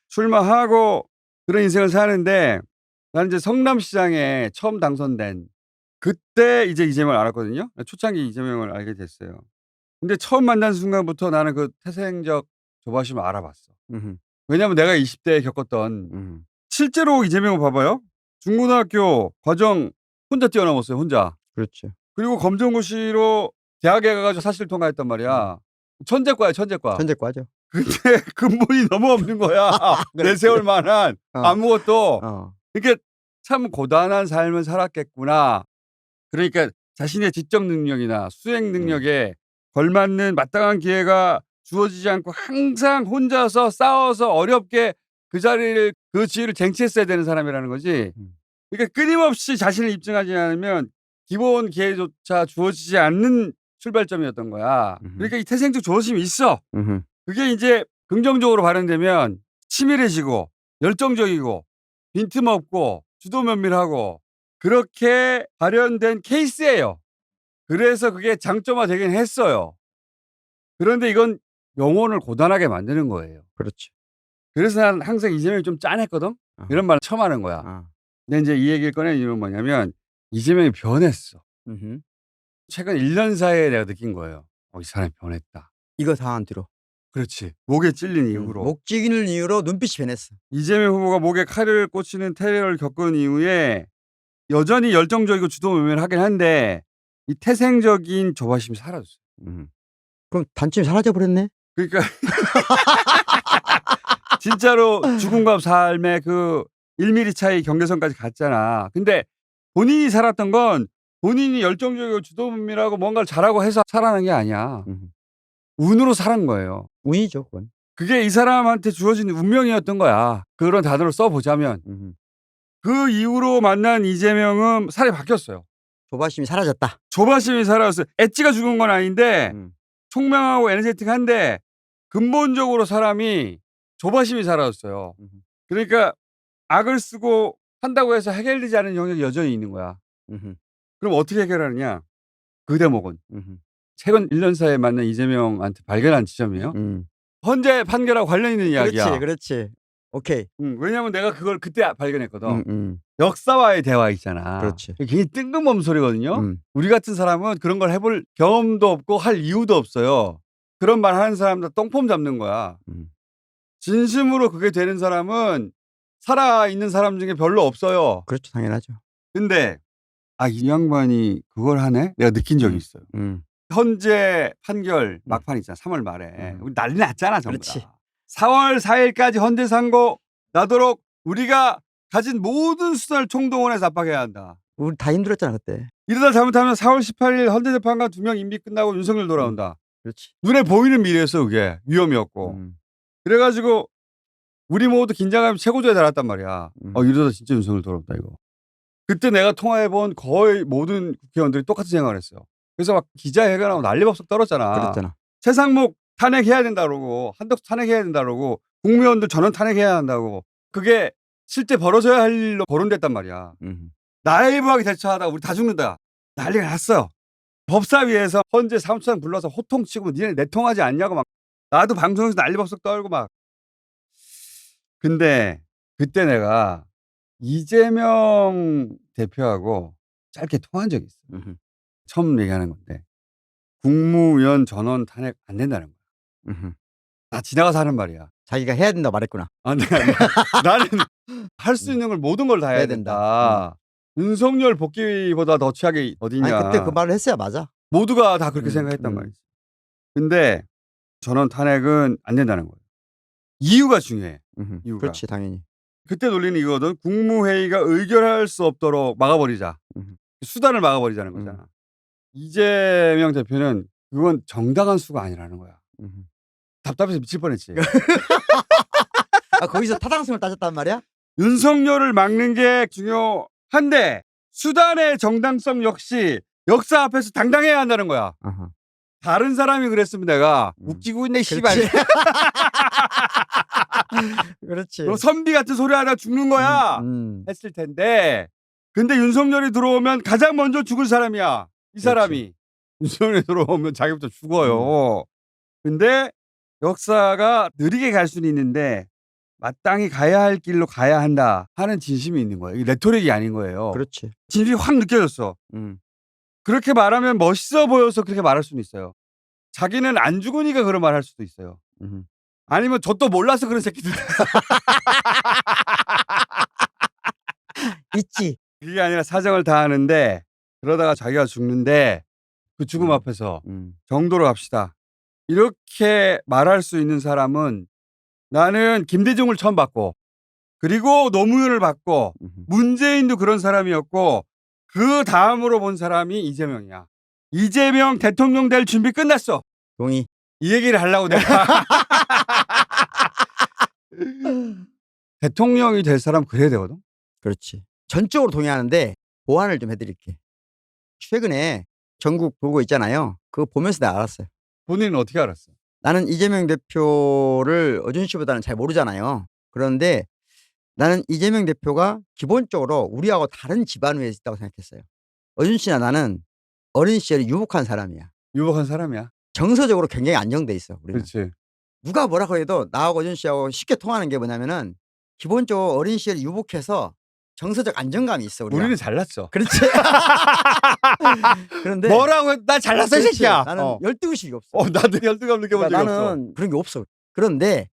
출마하고 그런 인생을 사는데, 나는 이제 성남시장에 처음 당선된 그때 이제 이재명을 알았거든요. 초창기 이재명을 알게 됐어요. 근데 처음 만난 순간부터 나는 그 태생적 조바심을 알아봤어. 왜냐하면 내가 20대에 겪었던, 실제로 이재명을 봐봐요. 중고등학교 과정 혼자 뛰어넘었어요. 혼자. 그렇죠. 그리고 검정고시로 대학에 가가지고 사실 통과했단 말이야. 천재과야, 천재과. 천재과죠. 근데 근본이 너무 없는 거야. 내세울 만한 아무것도. 그러니까 참 고단한 삶을 살았겠구나. 그러니까 자신의 지적 능력이나 수행 능력에 걸맞는 마땅한 기회가 주어지지 않고 항상 혼자서 싸워서 어렵게 그 자리를, 그 지위를 쟁취했어야 되는 사람이라는 거지. 그러니까 끊임없이 자신을 입증하지 않으면 기본 기회조차 주어지지 않는 출발점이었던 거야. 그러니까 이 태생적 조심이 있어. 그게 이제 긍정적으로 발현되면 치밀해지고 열정적이고 빈틈없고 주도 면밀하고 그렇게 발현된 케이스예요. 그래서 그게 장점화 되긴 했어요. 그런데 이건 영혼을 고단하게 만드는 거예요. 그렇지. 그래서 난 항상 이재명이 좀 짠했거든? 이런 말 처음 하는 거야. 근데 이제 이 얘기를 꺼낸 이유는 뭐냐면 이재명이 변했어. 최근 1년 사이에 내가 느낀 거예요. 이 사람이 변했다. 이거 당한 뒤로. 그렇지. 목에 찔린 이후로. 목 찌기는 이유로 눈빛이 변했어. 이재명 후보가 목에 칼을 꽂히는 테러를 겪은 이후에 여전히 열정적이고 주도면밀하긴 한데 이 태생적인 조바심이 사라졌어요. 그럼 단점이 사라져 버렸네. 그러니까 진짜로 죽음과 삶의 그 1mm 차이 경계선까지 갔잖아. 근데 본인이 살았던 건 본인이 열정적이고 주도면밀하고 뭔가를 잘하고 해서 살아난 게 아니야. 운으로 살은 거예요. 운이죠, 그건. 그게 이 사람한테 주어진 운명이었던 거야. 그런 단어를 써보자면. 그 이후로 만난 이재명은 살이 바뀌었어요. 조바심이 사라졌다. 조바심이 사라졌어요. 엣지가 죽은 건 아닌데 총명하고 에너제틱한데 근본적으로 사람이 조바심이 사라졌어요. 그러니까 악을 쓰고 한다고 해서 해결되지 않은 영역이 여전히 있는 거야. 그럼 어떻게 해결하느냐? 그 대목은 최근 1년 사이에 만난 이재명한테 발견한 지점이에요. 헌재 판결하고 관련 있는 이야기야. 그렇지. 오케이. 왜냐하면 내가 그걸 그때 발견했거든. 역사와의 대화 있잖아. 그렇지. 굉장히 뜬금없는 소리거든요. 우리 같은 사람은 그런 걸 해볼 경험도 없고 할 이유도 없어요. 그런 말 하는 사람들 똥폼 잡는 거야. 진심으로 그게 되는 사람은 살아있는 사람 중에 별로 없어요. 그렇죠. 당연하죠. 근데 이 양반이 그걸 하네? 내가 느낀 적이 있어요. 헌재 판결 막판 있잖아. 3월 말에. 우리 난리 났잖아. 전부 다. 그렇지. 4월 4일까지 헌재 선고 나도록 우리가 가진 모든 수단을 총동원해서 압박해야 한다. 우리 다 힘들었잖아 그때. 이러다 잘못하면 4월 18일 헌재 재판관 2명 임기 끝나고 윤석열 돌아온다. 그렇지. 눈에 보이는 미래였어. 그게 위험이었고. 그래가지고 우리 모두 긴장감이 최고조에 달았단 말이야. 이러다 진짜 윤석열 돌아온다 이거. 그때 내가 통화해본 거의 모든 국회의원들이 똑같은 생각을 했어요. 그래서 막 기자회견하고 난리법석 떨었잖아. 그랬잖아. 최상목 탄핵해야 된다 그러고 한덕수 탄핵해야 된다 그러고 국무위원들 전원 탄핵해야 한다고. 그게 실제 벌어져야 할 일로 거론됐단 말이야. 나이브하게 대처하다가 우리 다 죽는다. 난리가 났어요. 법사위에서 헌재 사무처장 불러서 호통치고 니네 내통하지 않냐고 막. 나도 방송에서 난리법석 떨고 막. 근데 그때 내가 이재명 대표하고 짧게 통화한 적이 있어. 처음 얘기하는 건데 국무위원 전원 탄핵 안 된다는 거야. 나 지나가서 하는 말이야. 자기가 해야 된다 말했구나. 나는 할 수 있는 걸 모든 걸 다 해야 된다. 윤석열 복귀보다 더 최악이 어디냐. 아니 그때 그 말을 했어야 맞아. 모두가 다 그렇게 생각했단 말이지. 근데 전원 탄핵은 안 된다는 거예요. 이유가 중요해. 이유가. 그렇지 당연히. 그때 논리는 이거거든. 국무회의가 의결할 수 없도록 막아버리자. 수단을 막아버리자는 거잖아. 이재명 대표는 그건 정당한 수가 아니라는 거야. 답답해서 미칠 뻔했지. 아 거기서 타당성을 따졌단 말이야? 윤석열을 막는 게 중요한데 수단의 정당성 역시 역사 앞에서 당당해야 한다는 거야. 다른 사람이 그랬으면 내가 웃기고 있네 씨발. 그렇지. 너 선비 같은 소리 하다 죽는 거야. 했을 텐데 근데 윤석열이 들어오면 가장 먼저 죽을 사람이야. 이 사람이. 윤석열이 들어오면 자기부터 죽어요. 근데 역사가 느리게 갈 수는 있는데 마땅히 가야 할 길로 가야 한다 하는 진심이 있는 거예요. 이게 레토릭이 아닌 거예요. 그렇지. 진심이 확 느껴졌어. 그렇게 말하면 멋있어 보여서 그렇게 말할 수는 있어요. 자기는 안 죽으니까 그런 말 할 수도 있어요. 아니면 저 또 몰라서 그런 새끼들. 있지. 그게 아니라 사정을 다 하는데 그러다가 자기가 죽는데 그 죽음 앞에서 정도로 갑시다. 이렇게 말할 수 있는 사람은 나는 김대중을 처음 봤고 그리고 노무현을 봤고 문재인도 그런 사람이었고 그 다음으로 본 사람이 이재명이야. 이재명 대통령 될 준비 끝났어. 동의. 이 얘기를 하려고 내가. 대통령이 될 사람 그래야 되거든. 그렇지. 전적으로 동의하는데 보완을 좀 해드릴게. 최근에 전국 보고 있잖아요. 그거 보면서 내가 알았어요. 본인은 어떻게 알았어? 나는 이재명 대표를 어준 씨보다는 잘 모르잖아요. 그런데 나는 이재명 대표가 기본적으로 우리하고 다른 집안에 있다고 생각했어요. 어준 씨나 나는 어린 시절에 유복한 사람이야. 유복한 사람이야. 정서적으로 굉장히 안정돼 있어. 우리는. 그렇지. 누가 뭐라고 해도 나하고 어준 씨하고 쉽게 통하는 게 뭐냐면은 기본적으로 어린 시절에 유복해서 정서적 안정감이 있어. 우리는 잘났죠. 그렇지. 그런데 뭐라고 해? 나 잘났어 이 새끼야. 나는 열등의식이 없어. 나도 열등감 느껴본 적이 없어. 나는 그런 게 없어. 그런데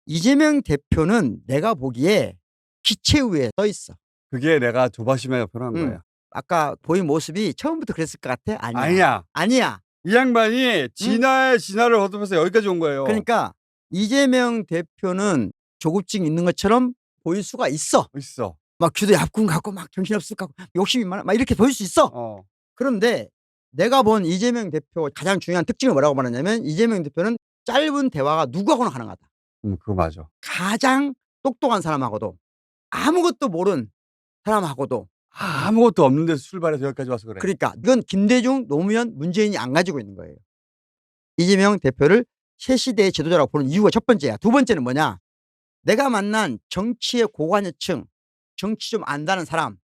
이재명 대표는 내가 보기에 기체 위에 떠 있어. 그게 내가 조바심에 표현한 거야. 아까 보인 모습이 처음부터 그랬을 것 같아? 아니야. 이 양반이 진화의 진화를 거듭해서 여기까지 온 거예요. 그러니까 이재명 대표는 조급증 있는 것처럼 보일 수가 있어. 막 귀도 얇군 같고 막 정신없을 것 같고 욕심이 많아 막 이렇게 보일 수 있어. 그런데 내가 본 이재명 대표 가장 중요한 특징을 뭐라고 말하냐면 이재명 대표는 짧은 대화가 누구하고나 가능하다. 그거 맞아. 가장 똑똑한 사람하고도 아무것도 모르는 사람하고도 아무것도 없는 데서 출발해서 여기까지 와서 그래. 그러니까 이건 김대중, 노무현, 문재인이 안 가지고 있는 거예요. 이재명 대표를 새 시대의 지도자라고 보는 이유가 첫 번째야. 두 번째는 뭐냐. 내가 만난 정치의 고관여층, 정치 좀 안다는 사람,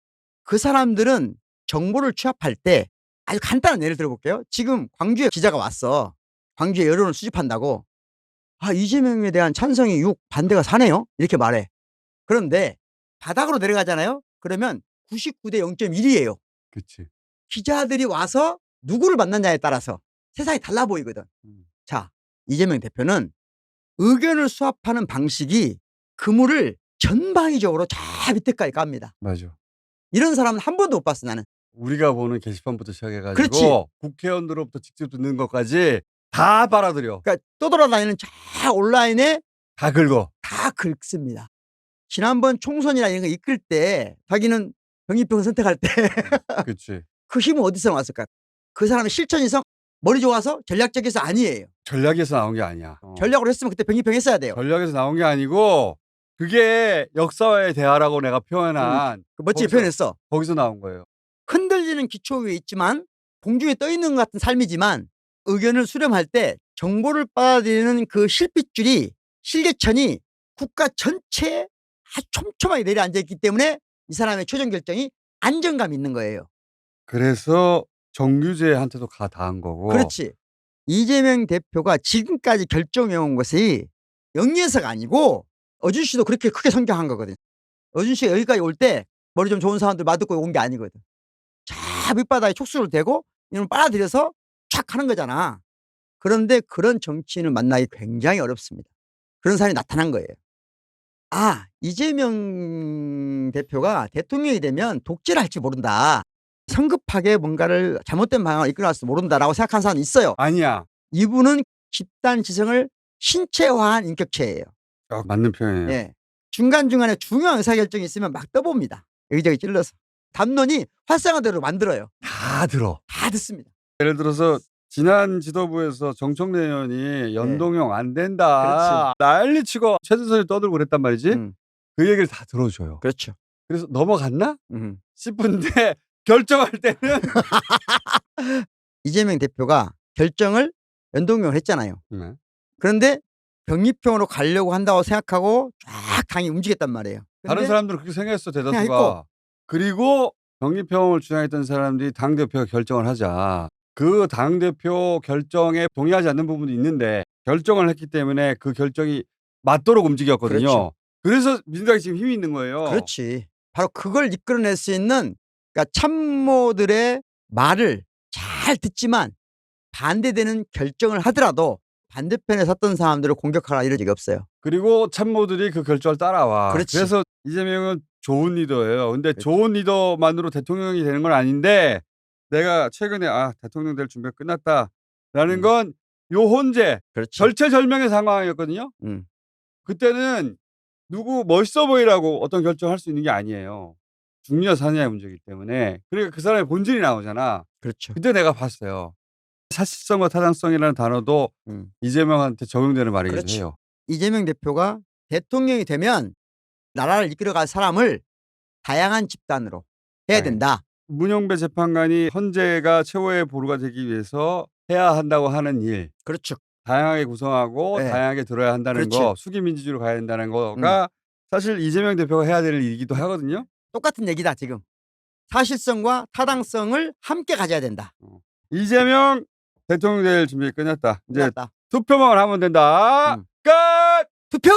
그 사람들은 정보를 취합할 때 아주 간단한 예를 들어볼게요. 지금 광주에 기자가 왔어. 광주에 여론을 수집한다고. 이재명에 대한 찬성이 6, 반대가 4네요. 이렇게 말해. 그런데 바닥으로 내려가잖아요. 그러면 99대 0.1이에요. 그렇지. 기자들이 와서 누구를 만났냐에 따라서 세상이 달라 보이거든. 자, 이재명 대표는 의견을 수합하는 방식이 그물을 전방위적으로 저 밑에까지 깝니다. 맞아. 이런 사람은 한 번도 못 봤어 나는. 우리가 보는 게시판부터 시작해가지고 그렇지. 국회의원들로부터 직접 듣는 것까지 다 빨아들여. 그러니까 떠돌아다니는 저 온라인에 다 긁어. 다 긁습니다. 지난번 총선이나 이런 거 이끌 때 자기는 병입병 선택할 때 그렇지. 그 힘은 어디서 나왔을까? 그 사람의 실천이성 머리 좋아서 전략적에서 아니에요. 전략에서 나온 게 아니야. 전략으로 했으면 그때 병입병 했어야 돼요. 전략에서 나온 게 아니고 그게 역사와의 대화라고 내가 표현한 멋지게 표현했어. 거기서 나온 거예요. 흔들리는 기초 위에 있지만 공중에 떠 있는 것 같은 삶이지만 의견을 수렴할 때 정보를 빨아들이는 그 실핏줄이 실개천이 국가 전체에 아주 촘촘하게 내려앉아 있기 때문에 이 사람의 최종 결정이 안정감이 있는 거예요. 그래서 정규제한테도 다 한 거고. 그렇지. 이재명 대표가 지금까지 결정해온 것이 영리해서가 아니고 어준 씨도 그렇게 크게 성장한 거거든. 어준 씨가 여기까지 올 때 머리 좀 좋은 사람들 맞듣고 온 게 아니거든. 자 밑바닥에 촉수를 대고 이놈 빨아들여서 촥 하는 거잖아. 그런데 그런 정치인을 만나기 굉장히 어렵습니다. 그런 사람이 나타난 거예요. 이재명 대표가 대통령이 되면 독재를 할지 모른다. 성급하게 뭔가를 잘못된 방향을 이끌어갈지 모른다라고 생각하는 사람이 있어요. 아니야. 이분은 집단 지성을 신체화한 인격체예요. 맞는 표현이에요. 예. 중간중간에 중요한 의사결정이 있으면 막 떠봅니다. 여기저기 찔러서. 담론이 활성화대로 만들어요. 다 들어. 다 듣습니다. 예를 들어서 지난 지도부에서 정청래 의원이 연동형 안 된다. 난리치고 최전선이 떠들고 그랬단 말이지. 그 얘기를 다 들어줘요. 그렇죠. 그래서 넘어갔나 음. 싶은데 결정할 때는 이재명 대표가 결정을 연동형을 했잖아요. 네. 그런데 병립형으로 가려고 한다고 생각하고 쫙 당이 움직였단 말이에요. 다른 사람들은 그렇게 생각했어 대다수가. 생각했고. 그리고 병립형을 주장했던 사람들이 당대표가 결정을 하자. 그 당대표 결정에 동의하지 않는 부분도 있는데 결정을 했기 때문에 그 결정이 맞도록 움직였거든요. 그렇죠. 그래서 민주당이 지금 힘이 있는 거예요. 그렇지. 바로 그걸 이끌어낼 수 있는 그러니까 참모들의 말을 잘 듣지만 반대되는 결정을 하더라도 반대편에 섰던 사람들을 공격하라 이런 적이 없어요. 그리고 참모들이 그 결정을 따라와. 그렇지. 그래서 이재명은 좋은 리더예요. 근데 그렇지. 좋은 리더만으로 대통령이 되는 건 아닌데 내가 최근에 대통령 될 준비가 끝났다라는 건 요 혼재 그렇지. 절체절명의 상황이었거든요. 그때는 누구 멋있어 보이라고 어떤 결정을 할 수 있는 게 아니에요. 중리와 사냐의 문제이기 때문에. 그러니까 그 사람의 본질이 나오잖아. 그렇죠. 그때 내가 봤어요. 사실성과 타당성이라는 단어도 이재명한테 적용되는 말이기도 그렇지. 해요. 이재명 대표가 대통령이 되면 나라를 이끌어갈 사람을 다양한 집단으로 해야 된다. 문영배 재판관이 헌재가 최고의 보루가 되기 위해서 해야 한다고 하는 일. 그렇죠. 다양하게 구성하고 네. 다양하게 들어야 한다는 그렇지. 거, 수기민주주의로 가야 된다는 거가 사실 이재명 대표가 해야 될 일이기도 하거든요. 똑같은 얘기다 지금. 사실성과 타당성을 함께 가져야 된다. 이재명 대통령 될 준비 끝났다. 이제 끝났다. 투표만 하면 된다. 끝! 투표!